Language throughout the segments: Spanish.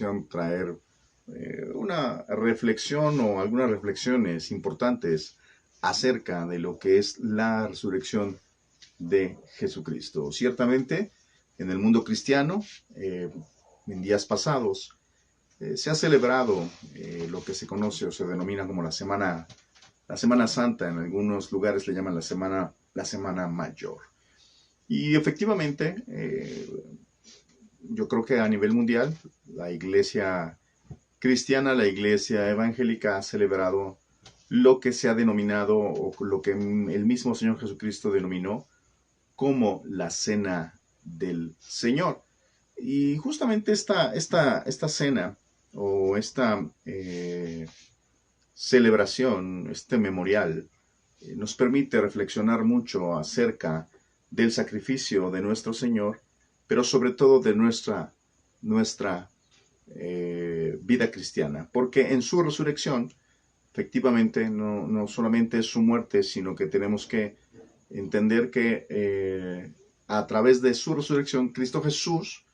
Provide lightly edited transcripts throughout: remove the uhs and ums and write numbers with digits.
quisiera traer una reflexión o algunas reflexiones importantes acerca de lo que es la resurrección de Jesucristo. Ciertamente, en el mundo cristiano, en días pasados, se ha celebrado lo que se conoce o se denomina como la Semana Santa. En algunos lugares le llaman la Semana Mayor. Y efectivamente, yo creo que a nivel mundial, la iglesia cristiana, la iglesia evangélica ha celebrado lo que se ha denominado o lo que el mismo Señor Jesucristo denominó como la cena del Señor. Y justamente esta cena o esta celebración, este memorial, nos permite reflexionar mucho acerca del sacrificio de nuestro Señor, pero sobre todo de nuestra vida cristiana, porque en su resurrección, efectivamente, no solamente es su muerte, sino que tenemos que entender que a través de su resurrección, Cristo Jesús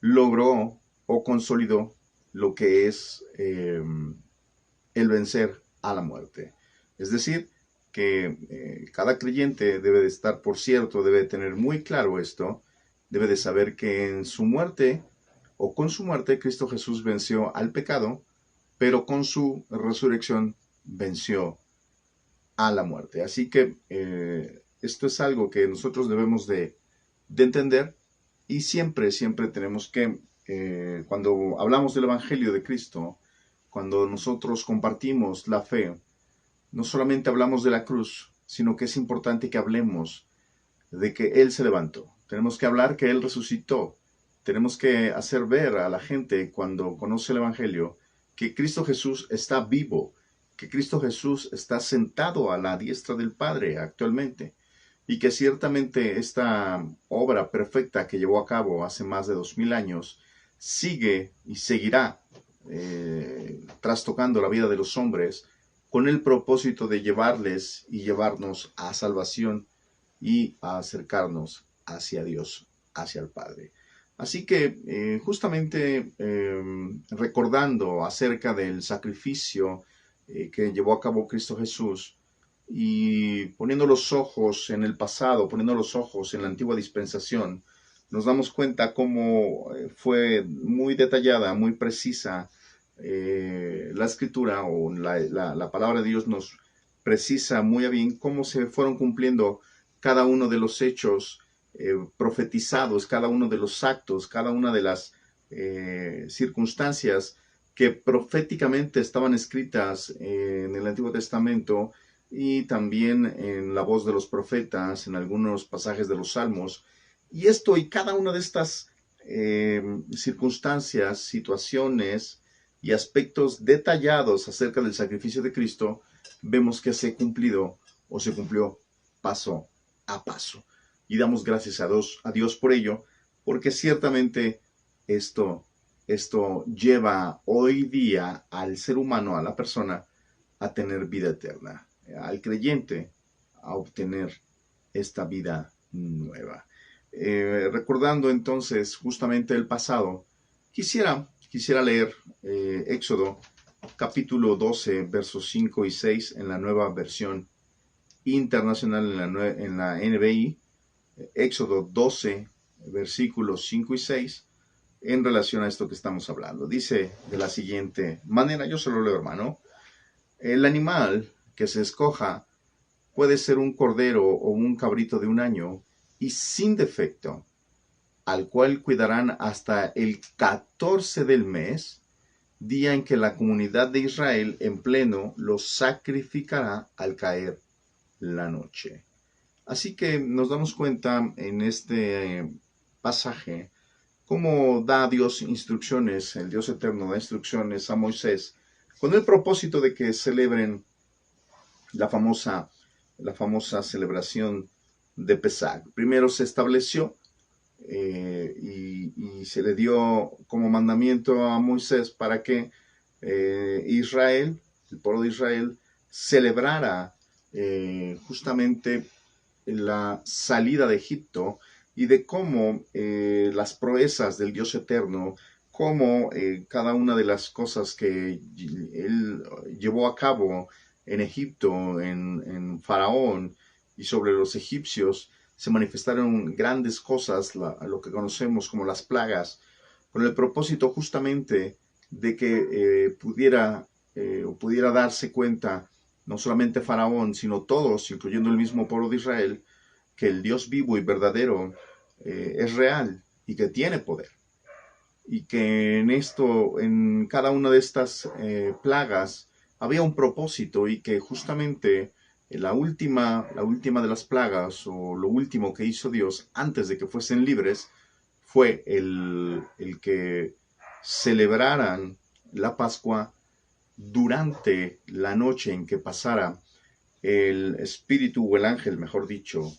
logró o consolidó lo que es el vencer a la muerte. Es decir, que cada creyente debe de estar, por cierto, debe de tener muy claro esto, debe de saber que en su muerte o con su muerte Cristo Jesús venció al pecado, pero con su resurrección venció a la muerte. Así que esto es algo que nosotros debemos de entender y siempre tenemos que, cuando hablamos del Evangelio de Cristo, cuando nosotros compartimos la fe, no solamente hablamos de la cruz, sino que es importante que hablemos de que Él se levantó. Tenemos que hablar que Él resucitó. Tenemos que hacer ver a la gente cuando conoce el Evangelio que Cristo Jesús está vivo, que Cristo Jesús está sentado a la diestra del Padre actualmente y que ciertamente esta obra perfecta que llevó a cabo hace más de 2000 años sigue y seguirá trastocando la vida de los hombres con el propósito de llevarles y llevarnos a salvación y a acercarnos hacia Dios, hacia el Padre. Así que justamente recordando acerca del sacrificio que llevó a cabo Cristo Jesús y poniendo los ojos en el pasado, poniendo los ojos en la antigua dispensación, nos damos cuenta cómo fue muy detallada, muy precisa la escritura o la palabra de Dios nos precisa muy bien cómo se fueron cumpliendo cada uno de los hechos profetizados, cada uno de los actos, cada una de las circunstancias que proféticamente estaban escritas en el Antiguo Testamento y también en la voz de los profetas, en algunos pasajes de los Salmos. Y esto y cada una de estas circunstancias, situaciones y aspectos detallados acerca del sacrificio de Cristo, vemos que se ha cumplido o se cumplió paso a paso. Y damos gracias a Dios por ello, porque ciertamente esto lleva hoy día al ser humano, a la persona, a tener vida eterna, al creyente a obtener esta vida nueva. Recordando entonces justamente el pasado, quisiera leer Éxodo capítulo 12, versos 5 y 6 en la nueva versión internacional en la NBI, Éxodo 12, versículos 5 y 6, en relación a esto que estamos hablando. Dice de la siguiente manera, yo se lo leo, hermano: el animal que se escoja puede ser un cordero o un cabrito de un año y sin defecto, al cual cuidarán hasta el 14 del mes, día en que la comunidad de Israel en pleno lo sacrificará al caer la noche. Así que nos damos cuenta en este pasaje cómo da Dios instrucciones, el Dios eterno da instrucciones a Moisés con el propósito de que celebren la famosa celebración de Pesach. Primero se estableció y se le dio como mandamiento a Moisés para que Israel, el pueblo de Israel, celebrara justamente la salida de Egipto y de cómo las proezas del Dios eterno cómo cada una de las cosas que él llevó a cabo en Egipto, en Faraón y sobre los egipcios, se manifestaron grandes cosas, lo que conocemos como las plagas, con el propósito justamente de que pudiera darse cuenta no solamente Faraón, sino todos, incluyendo el mismo pueblo de Israel, que el Dios vivo y verdadero es real y que tiene poder. Y que en cada una de estas plagas, había un propósito y que justamente la última de las plagas o lo último que hizo Dios antes de que fuesen libres fue el que celebraran la Pascua durante la noche en que pasara el espíritu o el ángel, mejor dicho,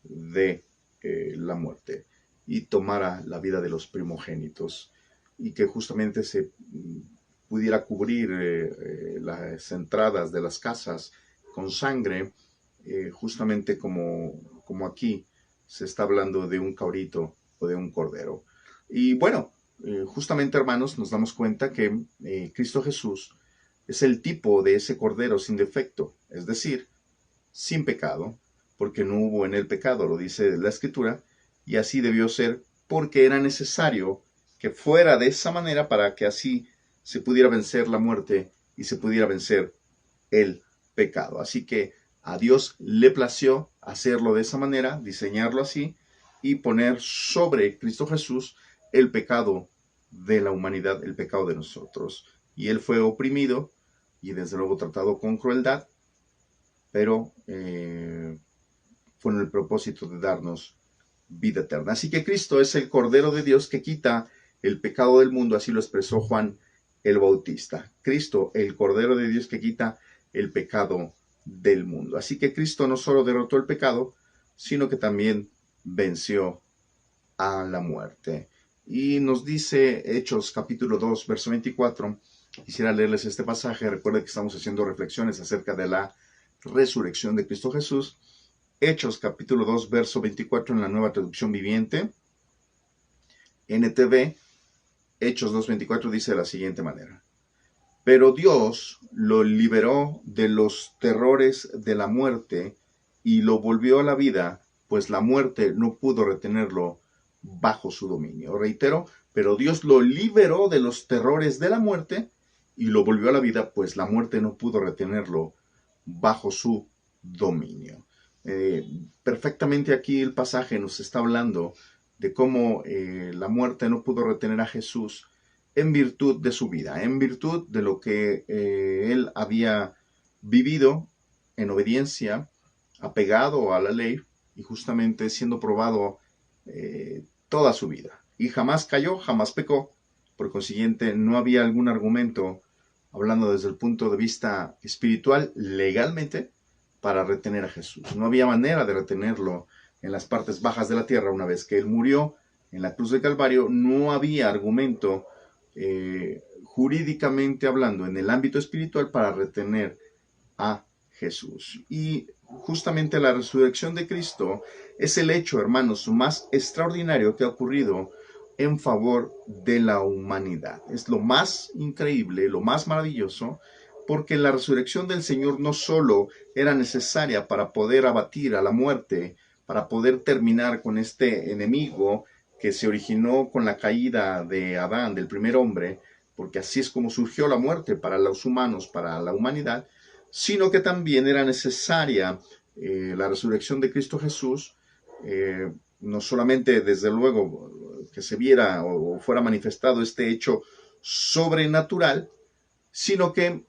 de la muerte y tomara la vida de los primogénitos y que justamente se pudiera cubrir las entradas de las casas con sangre, justamente como aquí se está hablando de un cabrito o de un cordero. Y bueno, justamente hermanos, nos damos cuenta que Cristo Jesús es el tipo de ese cordero sin defecto, es decir, sin pecado, porque no hubo en él pecado, lo dice la Escritura, y así debió ser porque era necesario que fuera de esa manera para que así se pudiera vencer la muerte y se pudiera vencer el pecado. Así que a Dios le plació hacerlo de esa manera, diseñarlo así y poner sobre Cristo Jesús el pecado de la humanidad, el pecado de nosotros. Y él fue oprimido y desde luego tratado con crueldad, pero con el propósito de darnos vida eterna. Así que Cristo es el Cordero de Dios que quita el pecado del mundo, así lo expresó Juan el Bautista. Cristo, el Cordero de Dios que quita el pecado del mundo. Así que Cristo no solo derrotó el pecado, sino que también venció a la muerte. Y nos dice Hechos capítulo 2, verso 24. Quisiera leerles este pasaje. Recuerden que estamos haciendo reflexiones acerca de la resurrección de Cristo Jesús. Hechos capítulo 2, verso 24 en la Nueva Traducción Viviente. NTV, Hechos 2:24 dice de la siguiente manera. Pero Dios lo liberó de los terrores de la muerte y lo volvió a la vida, pues la muerte no pudo retenerlo bajo su dominio. Reitero, pero Dios lo liberó de los terrores de la muerte y lo volvió a la vida, pues la muerte no pudo retenerlo bajo su dominio. Perfectamente aquí el pasaje nos está hablando de cómo la muerte no pudo retener a Jesús en virtud de su vida, en virtud de lo que él había vivido en obediencia, apegado a la ley y justamente siendo probado toda su vida. Y jamás cayó, jamás pecó. Por consiguiente, no había algún argumento, hablando desde el punto de vista espiritual, legalmente, para retener a Jesús. No había manera de retenerlo en las partes bajas de la tierra. Una vez que él murió en la cruz del Calvario, no había argumento jurídicamente hablando en el ámbito espiritual para retener a Jesús. Y justamente la resurrección de Cristo es el hecho, hermanos, más extraordinario que ha ocurrido en favor de la humanidad. Es lo más increíble, lo más maravilloso, porque la resurrección del Señor no solo era necesaria para poder abatir a la muerte, para poder terminar con este enemigo que se originó con la caída de Adán, del primer hombre, porque así es como surgió la muerte para los humanos, para la humanidad, sino que también era necesaria la resurrección de Cristo Jesús, no solamente desde luego que se viera o fuera manifestado este hecho sobrenatural, sino que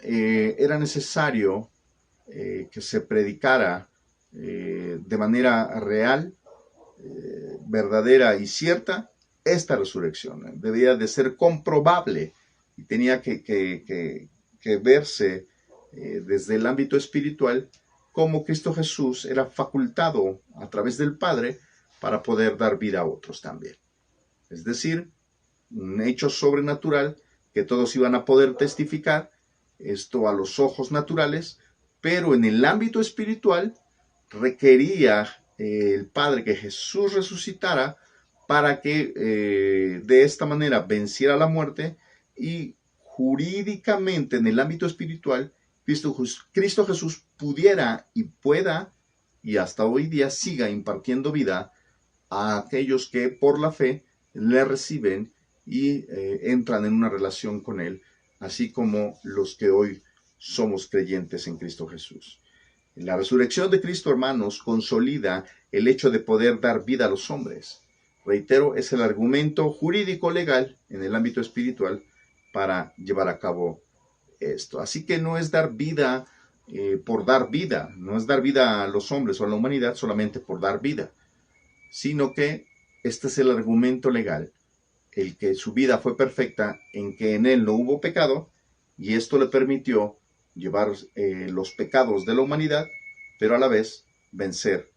era necesario que se predicara de manera real, verdadera y cierta esta resurrección. Debía de ser comprobable y tenía que verse desde el ámbito espiritual cómo Cristo Jesús era facultado a través del Padre para poder dar vida a otros también. Es decir, un hecho sobrenatural que todos iban a poder testificar, esto a los ojos naturales, pero en el ámbito espiritual requería el Padre que Jesús resucitara para que de esta manera venciera la muerte y jurídicamente en el ámbito espiritual, Cristo Jesús pudiera y pueda y hasta hoy día siga impartiendo vida a aquellos que por la fe le reciben y entran en una relación con Él, así como los que hoy somos creyentes en Cristo Jesús. La resurrección de Cristo, hermanos, consolida el hecho de poder dar vida a los hombres. Reitero, es el argumento jurídico legal en el ámbito espiritual para llevar a cabo esto. Así que no es dar vida por dar vida, no es dar vida a los hombres o a la humanidad solamente por dar vida, sino que este es el argumento legal, el que su vida fue perfecta, en que en él no hubo pecado, y esto le permitió llevar los pecados de la humanidad, pero a la vez vencer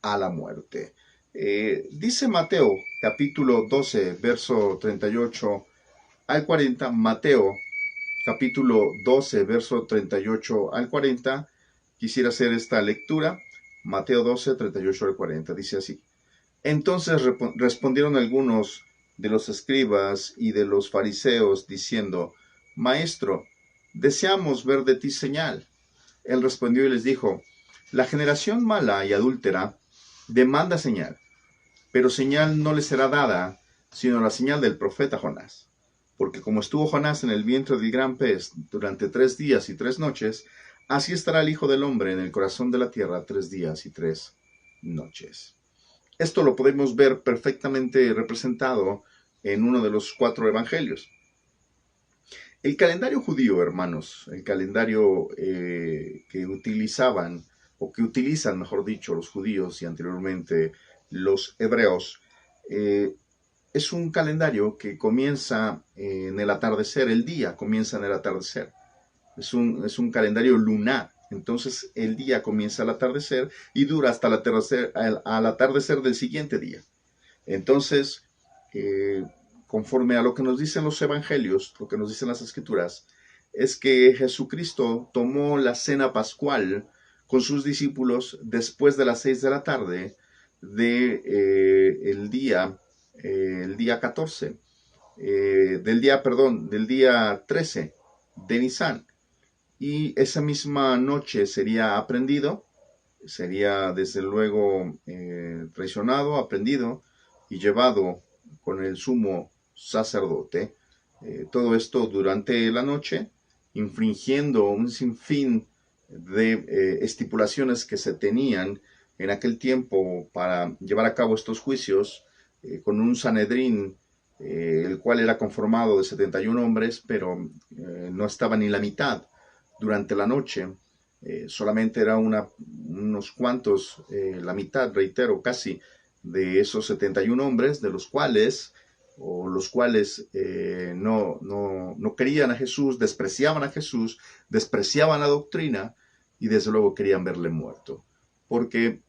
a la muerte. Dice Mateo, capítulo 12, verso 38 al 40, Mateo, capítulo 12, verso 38 al 40, quisiera hacer esta lectura, Mateo 12, 38 al 40, dice así. Entonces respondieron algunos de los escribas y de los fariseos, diciendo, Maestro, deseamos ver de ti señal. Él respondió y les dijo, la generación mala y adúltera demanda señal, pero señal no le será dada, sino la señal del profeta Jonás. Porque como estuvo Jonás en el vientre del gran pez durante 3 días y 3 noches, así estará el Hijo del Hombre en el corazón de la tierra 3 días y 3 noches. Esto lo podemos ver perfectamente representado en uno de los 4 evangelios. El calendario judío, hermanos, el calendario que utilizaban, o que utilizan, mejor dicho, los judíos y anteriormente los hebreos, es un calendario que comienza en el atardecer, el día comienza en el atardecer. Es un calendario lunar. Entonces el día comienza al atardecer y dura hasta al atardecer del siguiente día. Entonces, conforme a lo que nos dicen los evangelios, lo que nos dicen las escrituras, es que Jesucristo tomó la cena pascual con sus discípulos después de las 6 de la tarde el día 14, del día 13 de Nisan. Y esa misma noche sería aprendido, sería desde luego traicionado, aprendido y llevado con el sumo sacerdote. Todo esto durante la noche, infringiendo un sinfín de estipulaciones que se tenían en aquel tiempo para llevar a cabo estos juicios, con un Sanedrín, el cual era conformado de 71 hombres, pero no estaba ni la mitad durante la noche. Solamente era unos cuantos, la mitad, reitero, casi, de esos 71 hombres, de los cuales no querían a Jesús, despreciaban a Jesús, despreciaban la doctrina y desde luego querían verle muerto, porque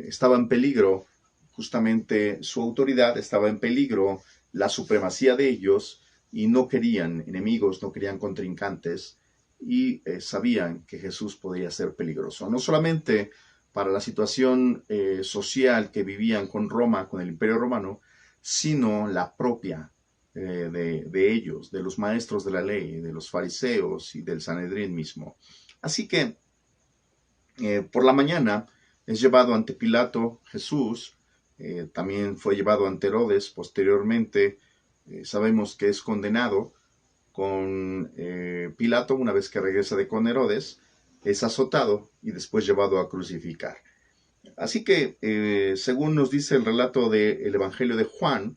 estaba en peligro justamente su autoridad, estaba en peligro la supremacía de ellos y no querían enemigos, no querían contrincantes y sabían que Jesús podía ser peligroso, no solamente para la situación social que vivían con Roma, con el Imperio Romano, sino la propia de ellos, de los maestros de la ley, de los fariseos y del Sanedrín mismo. Así que por la mañana es llevado ante Pilato Jesús, también fue llevado ante Herodes, posteriormente sabemos que es condenado con Pilato. Una vez que regresa de con Herodes, es azotado y después llevado a crucificar. Así que, según nos dice el relato del Evangelio de Juan,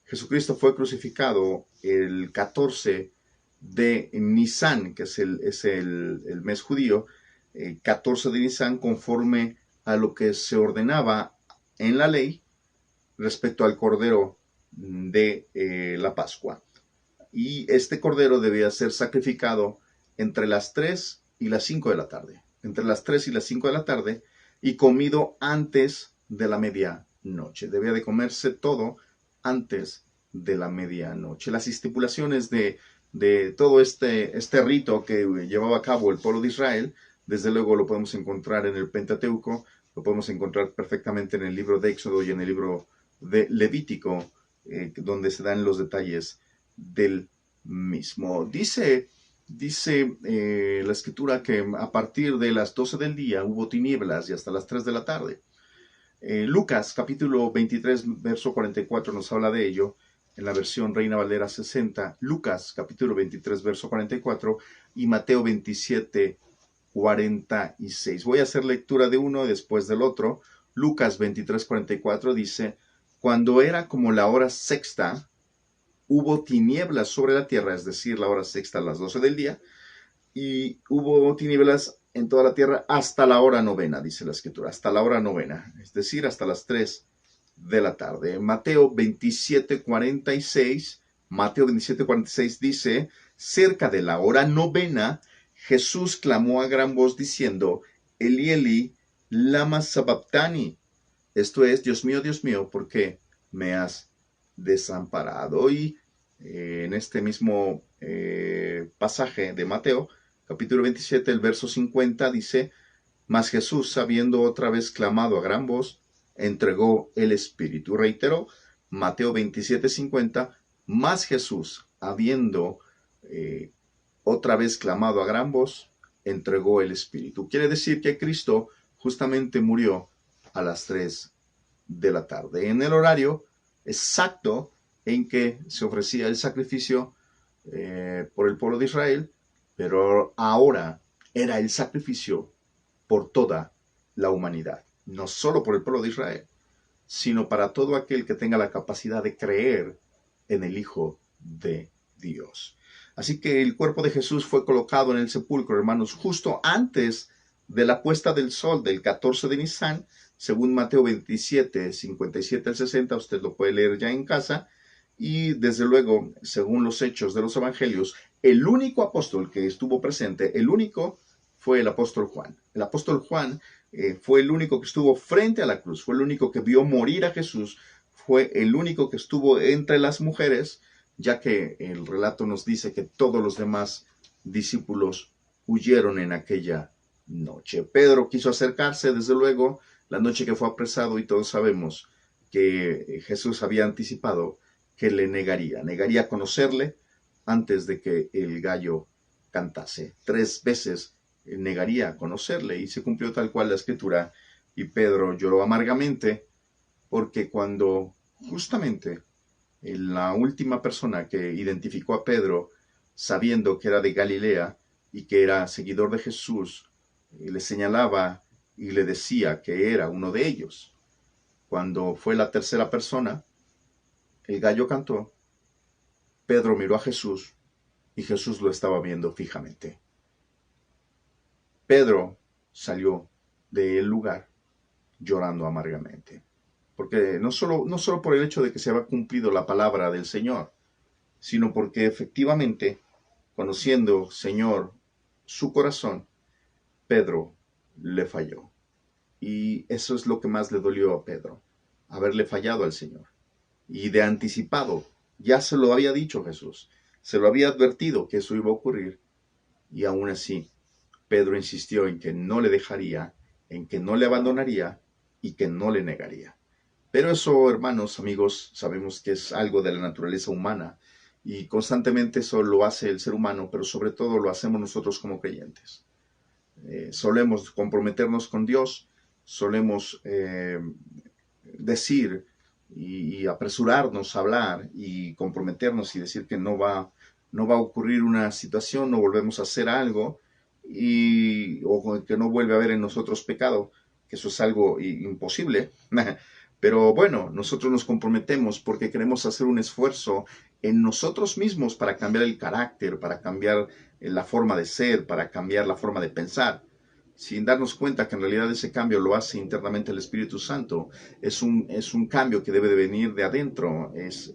Jesucristo fue crucificado el 14 de Nisan, que es el mes judío, 14 de Nisan, conforme a lo que se ordenaba en la ley respecto al cordero de la Pascua. Y este cordero debía ser sacrificado entre las 3 y las 5 de la tarde. Entre las 3 y las 5 de la tarde y comido antes de la medianoche. Debía de comerse todo antes de la medianoche. Las estipulaciones de todo este rito que llevaba a cabo el pueblo de Israel, desde luego lo podemos encontrar en el Pentateuco, lo podemos encontrar perfectamente en el libro de Éxodo y en el libro de Levítico, donde se dan los detalles del mismo. Dice la escritura que a partir de las 12 del día hubo tinieblas y hasta las 3 de la tarde. Lucas capítulo 23, verso 44 nos habla de ello, en la versión Reina Valera 60, Lucas capítulo 23, verso 44, y Mateo 27, 46. Voy a hacer lectura de uno después del otro. Lucas 23, 44 dice, cuando era como la hora sexta, hubo tinieblas sobre la tierra, es decir, la hora sexta a las 12 del día, y hubo tinieblas en toda la tierra hasta la hora novena, dice la escritura, hasta la hora novena, es decir, hasta las 3 de la tarde. Mateo 27:46, Mateo 27:46 dice, cerca de la hora novena, Jesús clamó a gran voz diciendo, Eli, Eli, lama sabactani. Esto es, Dios mío, ¿por qué me has desamparado? Y en este mismo pasaje de Mateo, capítulo 27, el verso 50 dice, mas Jesús, habiendo otra vez clamado a gran voz, entregó el Espíritu. Reitero, Mateo 27:50, mas Jesús, habiendo otra vez clamado a gran voz, entregó el Espíritu. Quiere decir que Cristo justamente murió a las 3 de la tarde, en el horario exacto en que se ofrecía el sacrificio por el pueblo de Israel, pero ahora era el sacrificio por toda la humanidad, no solo por el pueblo de Israel, sino para todo aquel que tenga la capacidad de creer en el Hijo de Dios. Así que el cuerpo de Jesús fue colocado en el sepulcro, hermanos, justo antes de la puesta del sol del 14 de Nisan, según Mateo 27, 57 al 60, usted lo puede leer ya en casa, y desde luego, según los hechos de los evangelios, el único apóstol que estuvo presente, el único, fue el apóstol Juan. El apóstol Juan fue el único que estuvo frente a la cruz, fue el único que vio morir a Jesús, fue el único que estuvo entre las mujeres, ya que el relato nos dice que todos los demás discípulos huyeron en aquella noche. Pedro quiso acercarse, desde luego, la noche que fue apresado, y todos sabemos que Jesús había anticipado que le negaría conocerle antes de que el gallo cantase. 3 veces negaría conocerle, y se cumplió tal cual la escritura, y Pedro lloró amargamente, porque cuando justamente la última persona que identificó a Pedro, sabiendo que era de Galilea y que era seguidor de Jesús, le señalaba y le decía que era uno de ellos. Cuando fue la tercera persona, el gallo cantó, Pedro miró a Jesús y Jesús lo estaba viendo fijamente. Pedro salió del lugar llorando amargamente, porque no solo por el hecho de que se había cumplido la palabra del Señor, sino porque efectivamente, conociendo, Señor, su corazón, Pedro le falló. Y eso es lo que más le dolió a Pedro, haberle fallado al Señor. Y de anticipado, ya se lo había dicho Jesús, se lo había advertido que eso iba a ocurrir, y aún así, Pedro insistió en que no le dejaría, en que no le abandonaría y que no le negaría. Pero eso, hermanos, amigos, sabemos que es algo de la naturaleza humana, y constantemente eso lo hace el ser humano, pero sobre todo lo hacemos nosotros como creyentes. Solemos comprometernos con Dios, solemos decir y apresurarnos a hablar y comprometernos y decir que no va a ocurrir una situación, no volvemos a hacer algo, o que no vuelve a haber en nosotros pecado, que eso es algo imposible. Pero bueno, nosotros nos comprometemos porque queremos hacer un esfuerzo en nosotros mismos para cambiar el carácter, para cambiar la forma de ser, para cambiar la forma de pensar, sin darnos cuenta que en realidad ese cambio lo hace internamente el Espíritu Santo. Es un cambio que debe de venir de adentro, es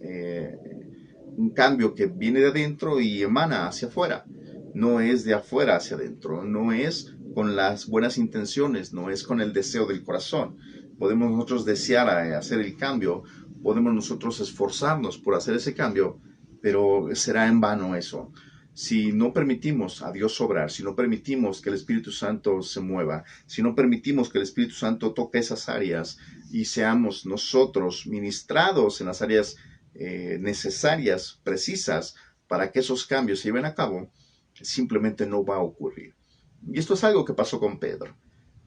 un cambio que viene de adentro y emana hacia afuera. No es de afuera hacia adentro, no es con las buenas intenciones, no es con el deseo del corazón. Podemos nosotros desear hacer el cambio, podemos nosotros esforzarnos por hacer ese cambio, pero será en vano eso. Si no permitimos a Dios obrar, si no permitimos que el Espíritu Santo se mueva, si no permitimos que el Espíritu Santo toque esas áreas y seamos nosotros ministrados en las áreas necesarias, precisas, para que esos cambios se lleven a cabo, simplemente no va a ocurrir. Y esto es algo que pasó con Pedro.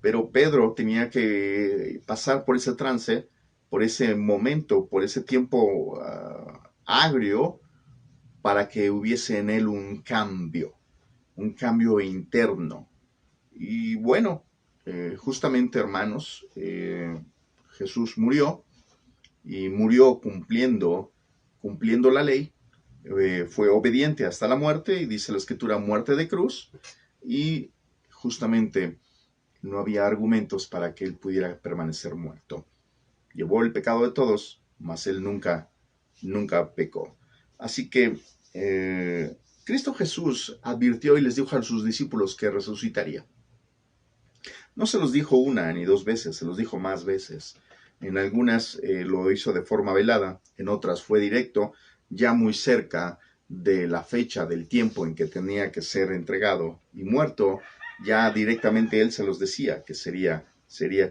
Pero Pedro tenía que pasar por ese trance, por ese momento, por ese tiempo agrio, para que hubiese en él un cambio interno. Y bueno, justamente, hermanos, Jesús murió, y murió cumpliendo la ley, fue obediente hasta la muerte, y dice la Escritura, muerte de cruz, y justamente no había argumentos para que él pudiera permanecer muerto. Llevó el pecado de todos, mas él nunca pecó. Así que Cristo Jesús advirtió y les dijo a sus discípulos que resucitaría. No se los dijo una ni dos veces, se los dijo más veces. En algunas lo hizo de forma velada, en otras fue directo, ya muy cerca de la fecha, del tiempo en que tenía que ser entregado y muerto, ya directamente él se los decía que sería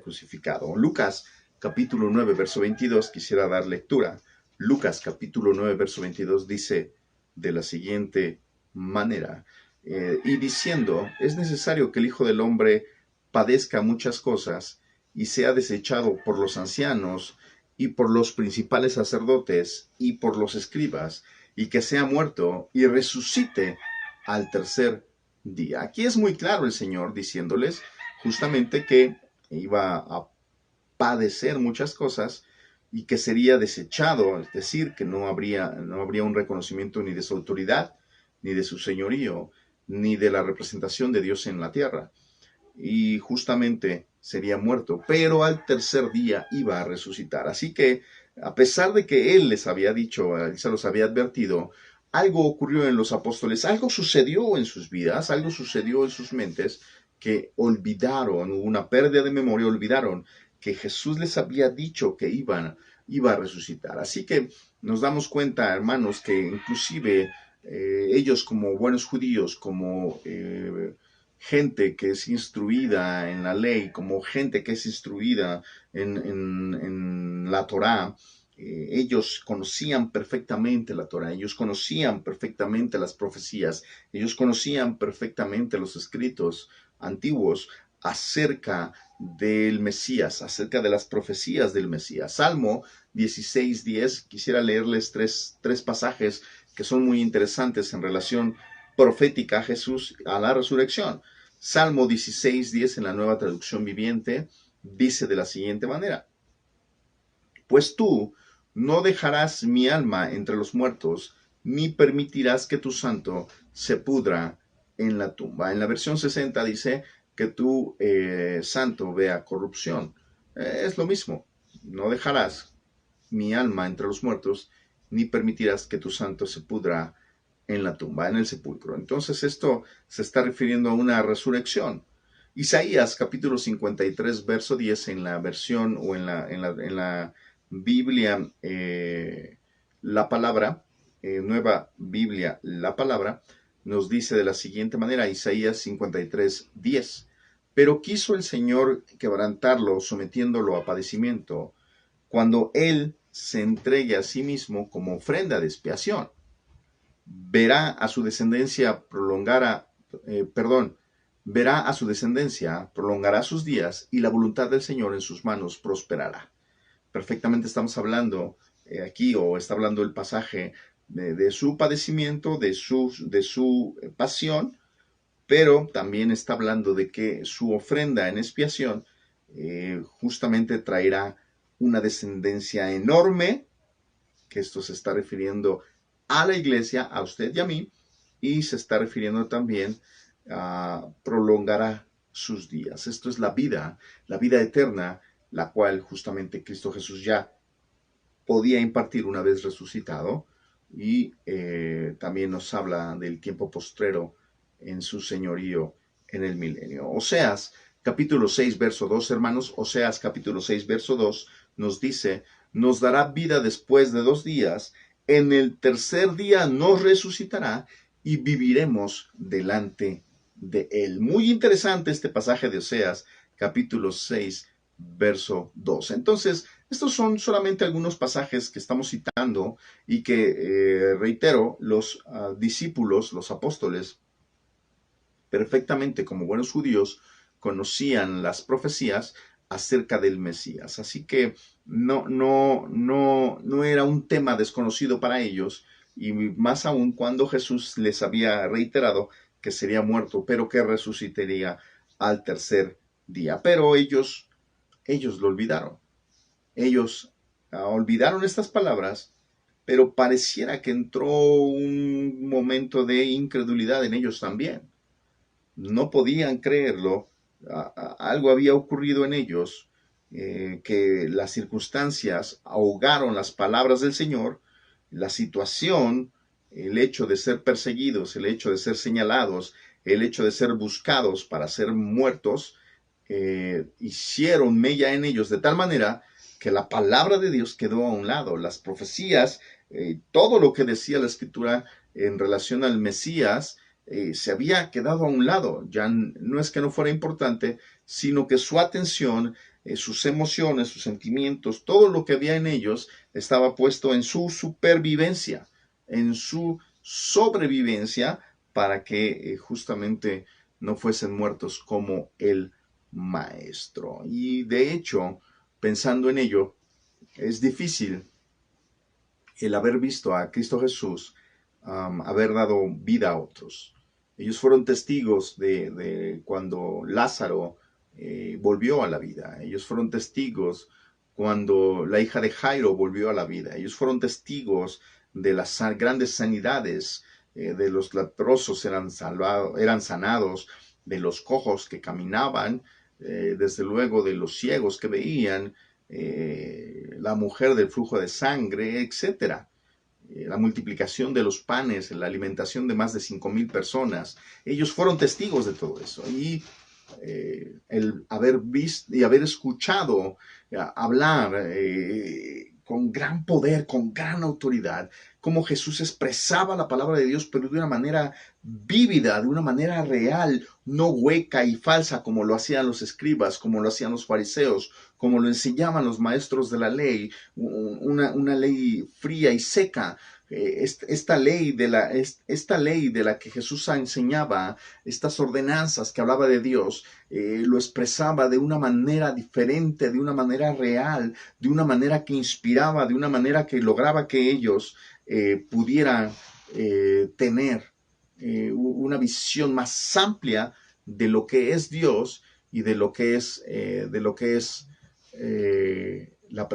crucificado. Lucas capítulo 9, verso 22, quisiera dar lectura. Lucas capítulo 9, verso 22 dice de la siguiente manera, y diciendo, es necesario que el Hijo del Hombre padezca muchas cosas y sea desechado por los ancianos y por los principales sacerdotes y por los escribas, y que sea muerto y resucite al tercer día. Aquí es muy claro el Señor diciéndoles justamente que iba a padecer muchas cosas y que sería desechado, es decir, que no habría un reconocimiento ni de su autoridad, ni de su señorío, ni de la representación de Dios en la tierra. Y justamente sería muerto, pero al tercer día iba a resucitar. Así que, a pesar de que él les había dicho, él se los había advertido, algo ocurrió en los apóstoles, algo sucedió en sus vidas, algo sucedió en sus mentes, que olvidaron, hubo una pérdida de memoria, olvidaron que Jesús les había dicho que iba a resucitar. Así que nos damos cuenta, hermanos, que inclusive ellos como buenos judíos, como gente que es instruida en la ley, como gente que es instruida en la Torá, ellos conocían perfectamente la Torá, ellos conocían perfectamente las profecías, ellos conocían perfectamente los escritos antiguos acerca del Mesías, acerca de las profecías del Mesías. Salmo 16:10, quisiera leerles tres pasajes que son muy interesantes en relación profética a Jesús, a la resurrección. Salmo 16:10 en la Nueva Traducción Viviente dice de la siguiente manera: pues tú no dejarás mi alma entre los muertos, ni permitirás que tu santo se pudra en la tumba. En la versión 60 dice que tu santo vea corrupción. Es lo mismo, no dejarás mi alma entre los muertos, ni permitirás que tu santo se pudra en la tumba, en el sepulcro. Entonces esto se está refiriendo a una resurrección. Isaías capítulo 53, verso 10, en la versión o en la Biblia, la palabra, Nueva Biblia, la palabra, nos dice de la siguiente manera, Isaías 53, 10. Pero quiso el Señor quebrantarlo, sometiéndolo a padecimiento, cuando Él se entregue a sí mismo como ofrenda de expiación. Verá a su descendencia prolongará sus días, y la voluntad del Señor en sus manos prosperará. Perfectamente estamos hablando aquí, o está hablando el pasaje de su padecimiento, de su pasión, pero también está hablando de que su ofrenda en expiación justamente traerá una descendencia enorme, que esto se está refiriendo a la iglesia, a usted y a mí, y se está refiriendo también a prolongará sus días. Esto es la vida eterna, la cual justamente Cristo Jesús ya podía impartir una vez resucitado, y también nos habla del tiempo postrero en su señorío en el milenio. Oseas capítulo 6, verso 2, hermanos, Oseas capítulo 6, verso 2 nos dice: nos dará vida después de 2 días, en el tercer día nos resucitará y viviremos delante de él. Muy interesante este pasaje de Oseas capítulo 6, verso 2. Entonces, estos son solamente algunos pasajes que estamos citando y que, reitero, los discípulos, los apóstoles, perfectamente como buenos judíos, conocían las profecías acerca del Mesías. Así que no era un tema desconocido para ellos, y más aún cuando Jesús les había reiterado que sería muerto, pero que resucitaría al tercer día. Pero ellos lo olvidaron. Ellos olvidaron estas palabras, pero pareciera que entró un momento de incredulidad en ellos también. No podían creerlo. Algo había ocurrido en ellos, que las circunstancias ahogaron las palabras del Señor, la situación, el hecho de ser perseguidos, el hecho de ser señalados, el hecho de ser buscados para ser muertos, hicieron mella en ellos de tal manera que la palabra de Dios quedó a un lado. Las profecías, todo lo que decía la Escritura en relación al Mesías, se había quedado a un lado. Ya no es que no fuera importante, sino que su atención, sus emociones, sus sentimientos, todo lo que había en ellos estaba puesto en su supervivencia, en su sobrevivencia, para que justamente no fuesen muertos como el maestro. Y de hecho, pensando en ello, es difícil el haber visto a Cristo Jesús haber dado vida a otros. Ellos fueron testigos de cuando Lázaro volvió a la vida. Ellos fueron testigos cuando la hija de Jairo volvió a la vida. Ellos fueron testigos de las grandes sanidades, de los leprosos eran sanados, de los cojos que caminaban, desde luego de los ciegos que veían, la mujer del flujo de sangre, etcétera. La multiplicación de los panes, la alimentación de más de 5,000 personas. Ellos fueron testigos de todo eso. Y el haber visto y haber escuchado hablar con gran poder, con gran autoridad, cómo Jesús expresaba la palabra de Dios, pero de una manera vívida, de una manera real, no hueca y falsa, como lo hacían los escribas, como lo hacían los fariseos, como lo enseñaban los maestros de la ley, una ley fría y seca. Esta ley de la que Jesús enseñaba, estas ordenanzas que hablaba de Dios, lo expresaba de una manera diferente, de una manera real, de una manera que inspiraba, de una manera que lograba que ellos pudieran tener una visión más amplia de lo que es Dios y de lo que es la.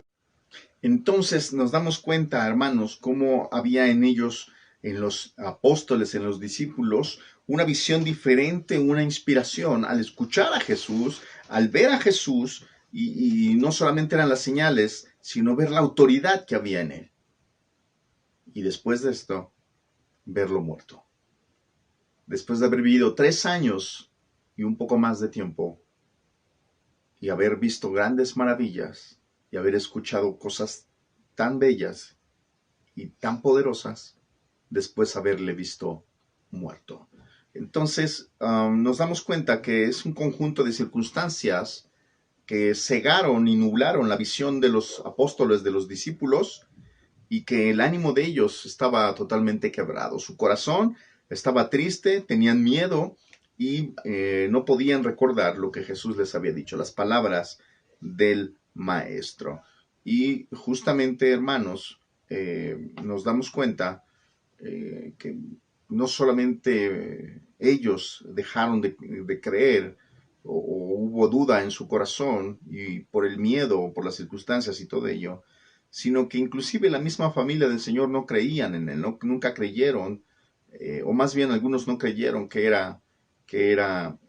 Entonces nos damos cuenta, hermanos, cómo había en ellos, en los apóstoles, en los discípulos, una visión diferente, una inspiración al escuchar a Jesús, al ver a Jesús, y no solamente eran las señales, sino ver la autoridad que había en él. Y después de esto, verlo muerto. Después de haber vivido 3 años y un poco más de tiempo, y haber visto grandes maravillas, y haber escuchado cosas tan bellas y tan poderosas, después haberle visto muerto. Entonces nos damos cuenta que es un conjunto de circunstancias que cegaron y nublaron la visión de los apóstoles, de los discípulos, y que el ánimo de ellos estaba totalmente quebrado. Su corazón estaba triste, tenían miedo y no podían recordar lo que Jesús les había dicho, las palabras del Maestro. Y justamente, hermanos, nos damos cuenta que no solamente ellos dejaron de creer, o hubo duda en su corazón y por el miedo, por las circunstancias y todo ello, sino que inclusive la misma familia del Señor no creían en él, nunca creyeron, o más bien algunos no creyeron que era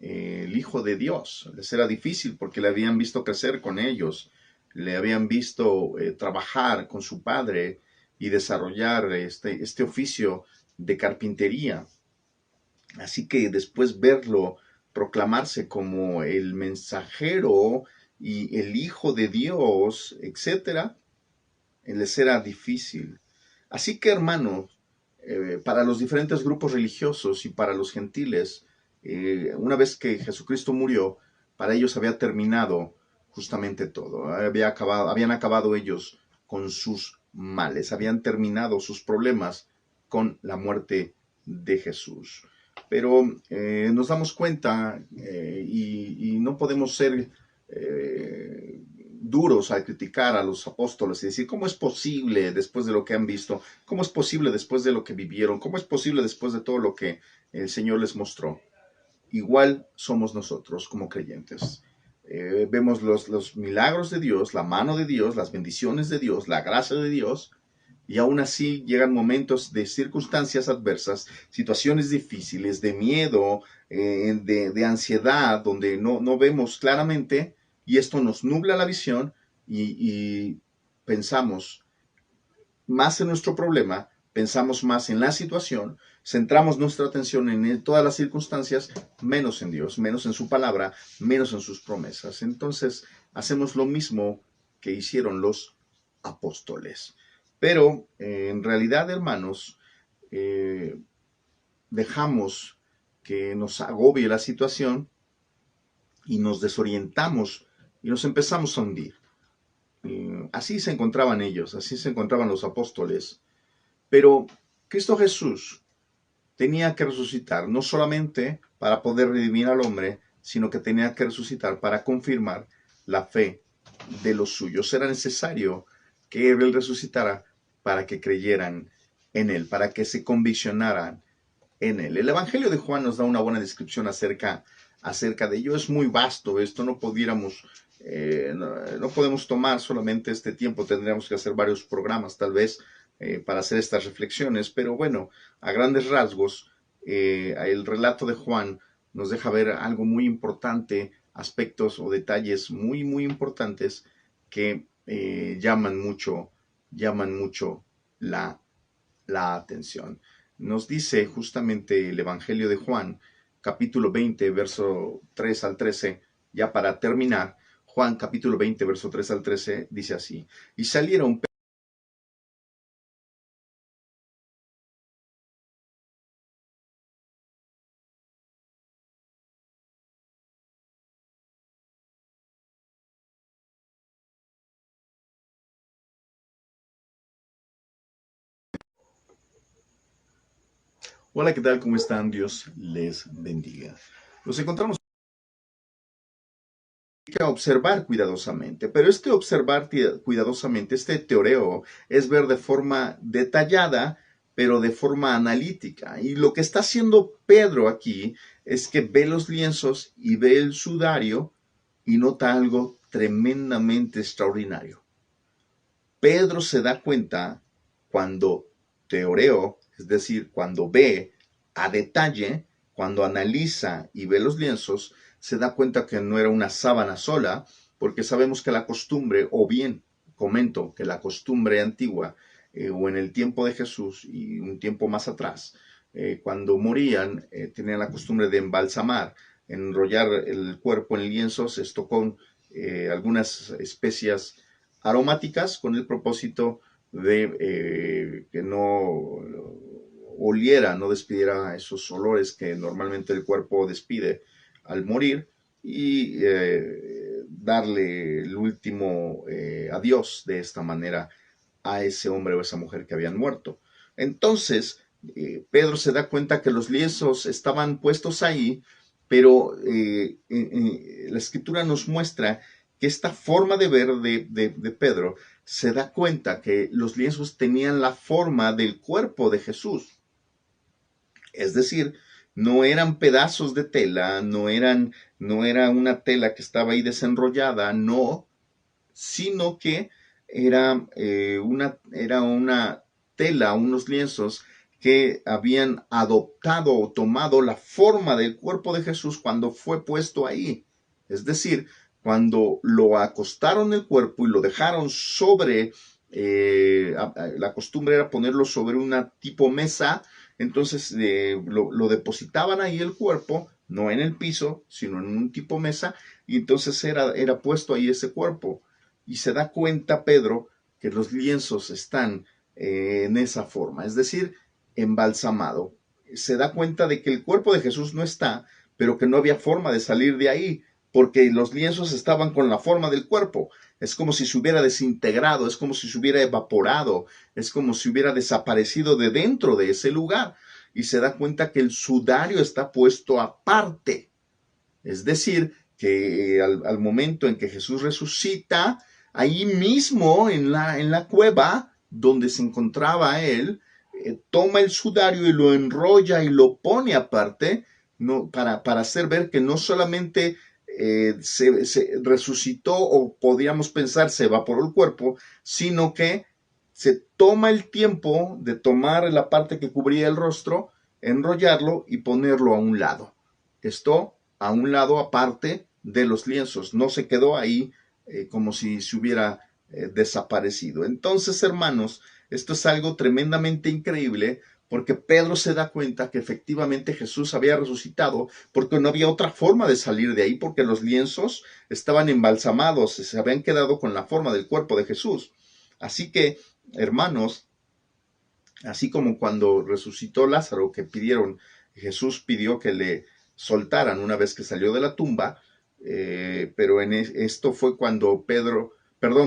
el Hijo de Dios. Les era difícil porque le habían visto crecer con ellos, le habían visto trabajar con su padre y desarrollar este oficio de carpintería. Así que después verlo proclamarse como el mensajero y el Hijo de Dios, etcétera, les era difícil. Así que, hermanos, para los diferentes grupos religiosos y para los gentiles, una vez que Jesucristo murió, para ellos había terminado justamente todo. Habían acabado ellos con sus males, habían terminado sus problemas con la muerte de Jesús. Pero nos damos cuenta y no podemos ser duros al criticar a los apóstoles y decir, ¿cómo es posible después de lo que han visto? ¿Cómo es posible después de lo que vivieron? ¿Cómo es posible después de todo lo que el Señor les mostró? Igual somos nosotros como creyentes. Vemos los milagros de Dios, la mano de Dios, las bendiciones de Dios, la gracia de Dios, y aún así llegan momentos de circunstancias adversas, situaciones difíciles, de miedo, de ansiedad, donde no vemos claramente, y esto nos nubla la visión y pensamos más en nuestro problema, pensamos más en la situación, centramos nuestra atención en todas las circunstancias, menos en Dios, menos en su palabra, menos en sus promesas. Entonces hacemos lo mismo que hicieron los apóstoles. Pero en realidad, hermanos, dejamos que nos agobie la situación y nos desorientamos y nos empezamos a hundir. Así se encontraban ellos, así se encontraban los apóstoles. Pero Cristo Jesús tenía que resucitar, no solamente para poder redimir al hombre, sino que tenía que resucitar para confirmar la fe de los suyos. Era necesario que Él resucitara para que creyeran en Él, para que se conviccionaran en Él. El Evangelio de Juan nos da una buena descripción acerca de ello. Es muy vasto esto, no pudiéramos, no podemos tomar solamente este tiempo, tendríamos que hacer varios programas tal vez para hacer estas reflexiones, pero bueno, a grandes rasgos, el relato de Juan nos deja ver algo muy importante, aspectos o detalles muy, muy importantes que llaman mucho la atención. Nos dice justamente el Evangelio de Juan, capítulo 20, verso 3 al 13, ya para terminar, Juan capítulo 20, verso 3 al 13, dice así, y salieron Hola, ¿qué tal? ¿Cómo están? Dios les bendiga. Nos encontramos que observar cuidadosamente, pero este observar cuidadosamente, este teoreo, es ver de forma detallada, pero de forma analítica. Y lo que está haciendo Pedro aquí es que ve los lienzos y ve el sudario y nota algo tremendamente extraordinario. Pedro se da cuenta cuando teoreo, es decir, cuando ve a detalle, cuando analiza y ve los lienzos, se da cuenta que no era una sábana sola, porque sabemos que la costumbre, o bien comento que la costumbre antigua, o en el tiempo de Jesús y un tiempo más atrás, cuando morían, tenían la costumbre de embalsamar, enrollar el cuerpo en lienzos, esto con algunas especias aromáticas con el propósito de que no oliera, no despidiera esos olores que normalmente el cuerpo despide al morir y darle el último adiós de esta manera a ese hombre o esa mujer que habían muerto. Entonces, Pedro se da cuenta que los lienzos estaban puestos ahí, pero la escritura nos muestra que esta forma de ver de Pedro se da cuenta que los lienzos tenían la forma del cuerpo de Jesús. Es decir, no eran pedazos de tela, no era una tela que estaba ahí desenrollada, no, sino que era una tela, unos lienzos que habían adoptado o tomado la forma del cuerpo de Jesús cuando fue puesto ahí. Es decir, cuando lo acostaron el cuerpo y lo dejaron sobre, la costumbre era ponerlo sobre una tipo mesa, entonces lo depositaban ahí el cuerpo, no en el piso, sino en un tipo mesa, y entonces era puesto ahí ese cuerpo. Y se da cuenta Pedro que los lienzos están en esa forma, es decir, embalsamado. Se da cuenta de que el cuerpo de Jesús no está, pero que no había forma de salir de ahí. porque los lienzos estaban con la forma del cuerpo. Es como si se hubiera desintegrado, es como si se hubiera evaporado, es como si hubiera desaparecido de dentro de ese lugar. Y se da cuenta que el sudario está puesto aparte. Es decir, que al momento en que Jesús resucita, ahí mismo en la cueva donde se encontraba él, toma el sudario y lo enrolla y lo pone aparte, no, para hacer ver que no solamente se resucitó o podríamos pensar se evaporó el cuerpo, sino que se toma el tiempo de tomar la parte que cubría el rostro, enrollarlo y ponerlo a un lado. Esto a un lado aparte de los lienzos, no se quedó ahí como si se hubiera desaparecido. Entonces, hermanos, esto es algo tremendamente increíble porque Pedro se da cuenta que efectivamente Jesús había resucitado porque no había otra forma de salir de ahí porque los lienzos estaban embalsamados, se habían quedado con la forma del cuerpo de Jesús. Así que, hermanos, así como cuando resucitó Lázaro, que Jesús pidió que le soltaran una vez que salió de la tumba, pero esto fue cuando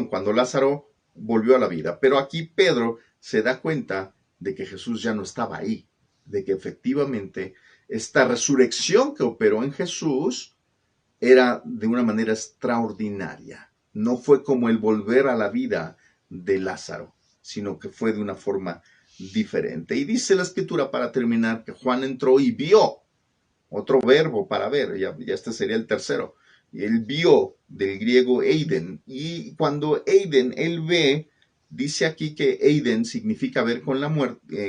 cuando Lázaro volvió a la vida. Pero aquí Pedro se da cuenta de que Jesús ya no estaba ahí, de que efectivamente esta resurrección que operó en Jesús era de una manera extraordinaria. No fue como el volver a la vida de Lázaro, sino que fue de una forma diferente. Y dice la escritura para terminar que Juan entró y vio, otro verbo para ver, ya este sería el tercero. Y él vio del griego eiden, y cuando eiden, él ve, dice aquí que eiden significa ver con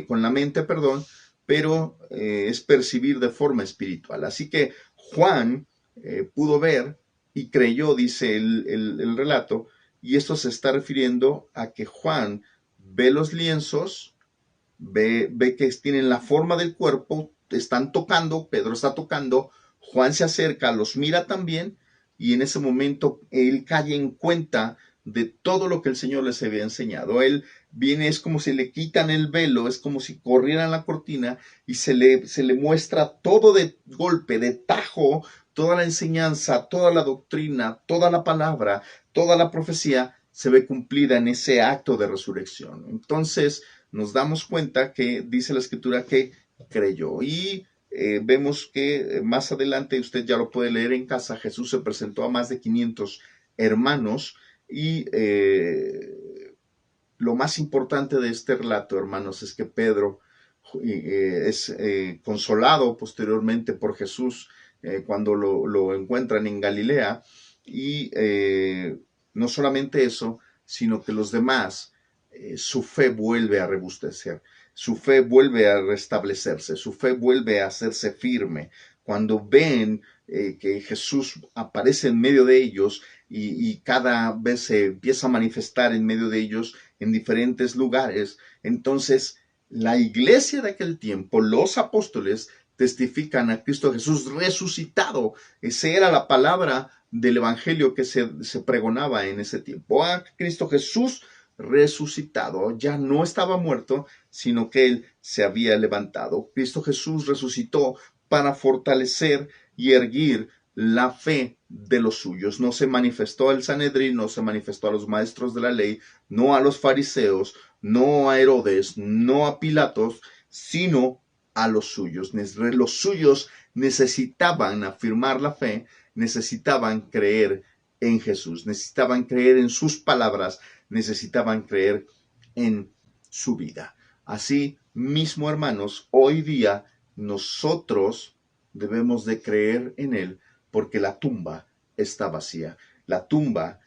con la mente, perdón, pero es percibir de forma espiritual. Así que Juan pudo ver y creyó, dice el relato, y esto se está refiriendo a que Juan ve los lienzos, ve que tienen la forma del cuerpo, están tocando, Pedro está tocando, Juan se acerca, los mira también, y en ese momento él cae en cuenta de todo lo que el Señor les había enseñado. Él viene, es como si le quitan el velo, es como si corrieran la cortina y se le muestra todo de golpe, de tajo, toda la enseñanza, toda la doctrina, toda la palabra, toda la profecía se ve cumplida en ese acto de resurrección. Entonces, nos damos cuenta que dice la escritura que creyó. Y vemos que más adelante, usted ya lo puede leer en casa, Jesús se presentó a más de 500 hermanos y lo más importante de este relato, hermanos, es que Pedro es consolado posteriormente por Jesús cuando lo encuentran en Galilea y no solamente eso, sino que los demás su fe vuelve a robustecer, su fe vuelve a restablecerse, su fe vuelve a hacerse firme. Cuando ven que Jesús aparece en medio de ellos y cada vez se empieza a manifestar en medio de ellos en diferentes lugares, entonces la iglesia de aquel tiempo, los apóstoles, testifican a Cristo Jesús resucitado. Esa era la palabra del evangelio que se pregonaba en ese tiempo. A Cristo Jesús resucitado, ya no estaba muerto, sino que él se había levantado. Cristo Jesús resucitó para fortalecer y erguir la fe de los suyos. No se manifestó al Sanedrín, no se manifestó a los maestros de la ley, no a los fariseos, no a Herodes, no a Pilatos, sino a los suyos. Los suyos necesitaban afirmar la fe, necesitaban creer en Jesús, necesitaban creer en sus palabras, necesitaban creer en su vida. Así mismo, hermanos, hoy día nosotros debemos de creer en Él porque la tumba está vacía. La tumba,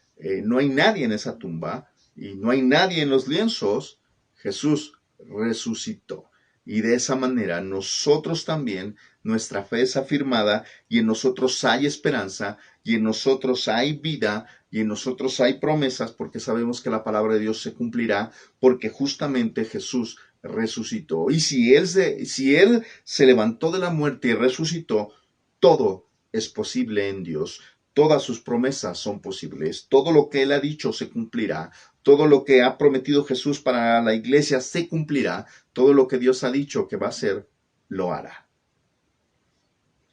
no hay nadie en esa tumba y no hay nadie en los lienzos. Jesús resucitó. Y de esa manera nosotros también, nuestra fe es afirmada y en nosotros hay esperanza y en nosotros hay vida y en nosotros hay promesas porque sabemos que la palabra de Dios se cumplirá porque justamente Jesús resucitó. Y si Él se levantó de la muerte y resucitó, todo es posible en Dios. Todas sus promesas son posibles. Todo lo que Él ha dicho se cumplirá. Todo lo que ha prometido Jesús para la iglesia se cumplirá. Todo lo que Dios ha dicho que va a hacer, lo hará.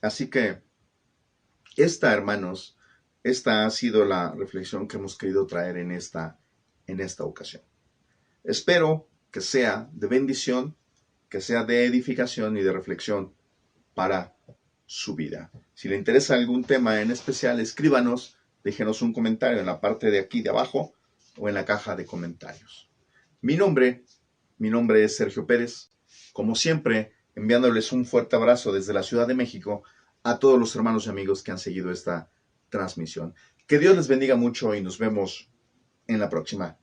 Así que esta, hermanos, esta ha sido la reflexión que hemos querido traer en esta ocasión. Espero que sea de bendición, que sea de edificación y de reflexión para su vida. Si le interesa algún tema en especial, escríbanos, déjenos un comentario en la parte de aquí de abajo o en la caja de comentarios. Mi nombre es Sergio Pérez. Como siempre, enviándoles un fuerte abrazo desde la Ciudad de México a todos los hermanos y amigos que han seguido esta transmisión. Que Dios les bendiga mucho y nos vemos en la próxima.